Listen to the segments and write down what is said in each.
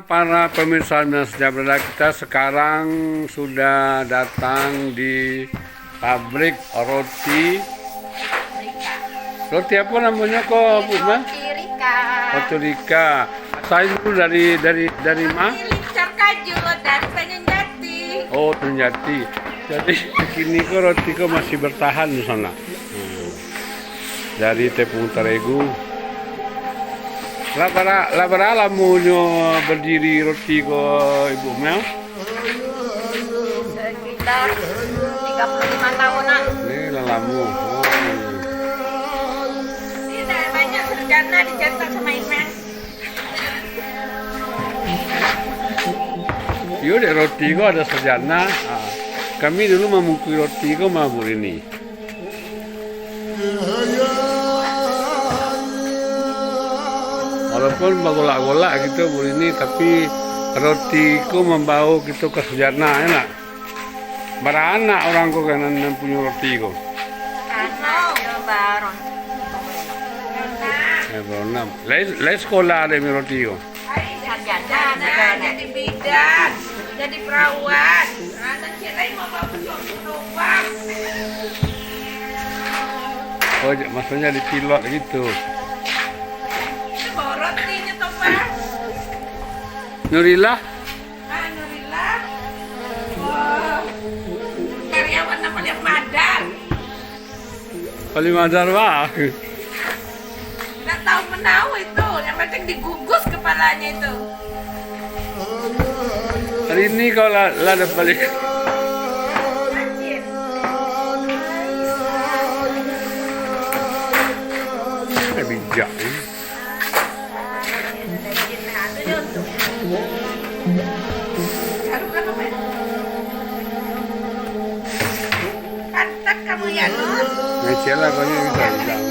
para pemirsa dan saudara kita sekarang sudah datang di pabrik roti. Roti apa namanya kok, Bu? Roti Rika. Roti Rika. Saya dulu dari mana? Carkaju dari Penyenjati. Oh, Penyenjati. Jadi kini kok roti kok masih bertahan di sana. Dari tepung terigu. Labara lamu berdiri roti kok Ibu Mel? Sekitar 35 tahunan. Ini lalamu. Ini udah banyak sarjana dicetak sama Imen. Iya deh, roti kok ada sarjana. Kami dulu memukul roti kok mah Bu ini. Walaupun bagolak-golak gitu Bu ini, tapi roti ku membau gitu ke sarjana enak. Beranak orang kok kan yang punya roti kok. Anak baron. Beronam. Lain sekolah ada roti kok. Sarjana, jadi bidan, jadi perawat. Anak cewek mau bawa penumpang. Oh, maksudnya di pilot gitu. Bawa rotinya toh Pak. Nurilah, Alhamdulillah. Wah, karyawan namanya Madan. paling madar wah. Nggak tahu menau itu, yang penting digugus kepalanya itu. Hari ini kau ada balik. Anjir. Bijak ini. Baru berapa menit? Pantat kamu ya, Nur? Ngecel lah kau bisa bilang.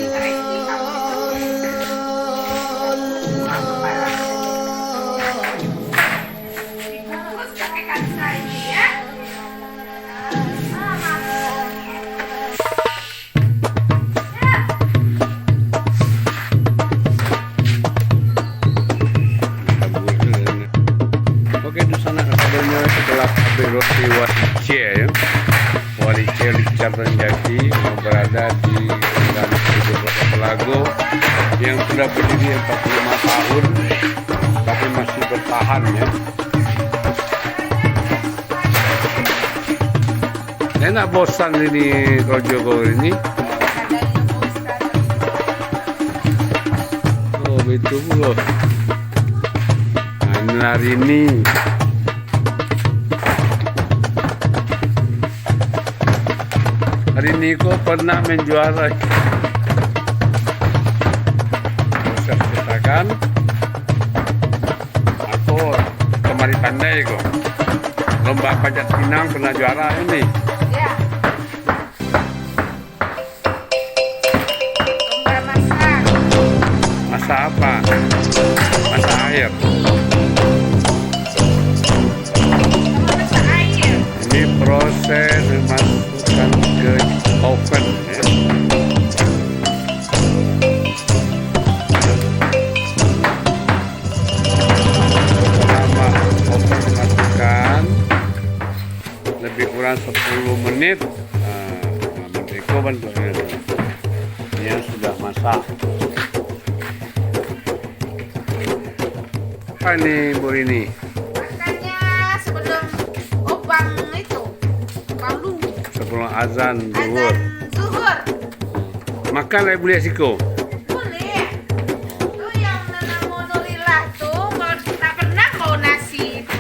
Dibungkus pakai kaca ini ya. Oke, di sana kabarnya setelah pabrik roti Walice ya. Walice Penyenjati yang berada di Kota Pelago yang sudah berdiri 45 tahun tapi masih bertahan ya. Enak bosan ini Rojogo ini. Oh, betul loh. Hari ini kok pernah menjuara proses cetakan aku kemari pandai kok lomba pajak Pinang pernah juara ini. Ya. Lomba masak. Masak apa? Masak air. Masak air. Ini proses dimasukkan ke oven ya. Pertama oven dimasukkan lebih kurang 10 menit. Merdeka bentuknya yang sudah masak. Apa ini Bu Rini? Makanya sebelum obang itu, obang lungu, Sebelum azan zuhur. azan zuhur, Makan lah boleh siko. boleh. Tuh yang nanam monolila tuh, kalau tak pernah mau nasi itu.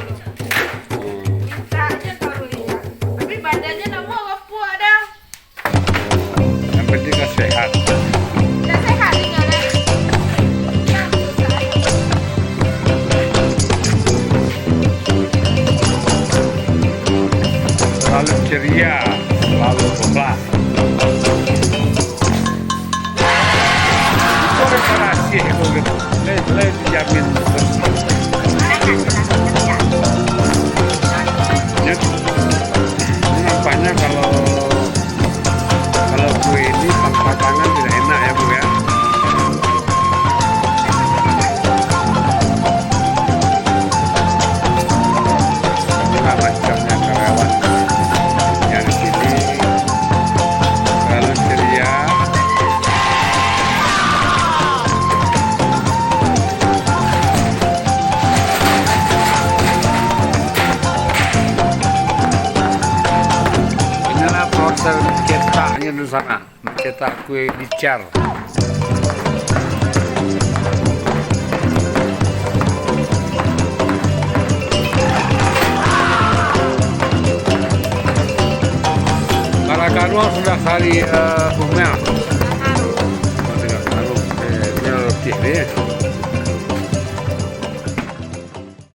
Minta aja kalau lihat. Tapi badannya nak mau apa ada? Yang penting kan sehat. Udah sehat tinggal deh. Yang susah. Selalu ceria, selalu peblas. Itu reparasi itu gitu. Leh dijamin ya. Ini nampaknya kalau kue ini tanpa tangan tidak enak ya Bu ya. mesin di sana mencetak kue dicar. Kalau kadua sudah kali umel. Sudah harum. Ini lebih nih.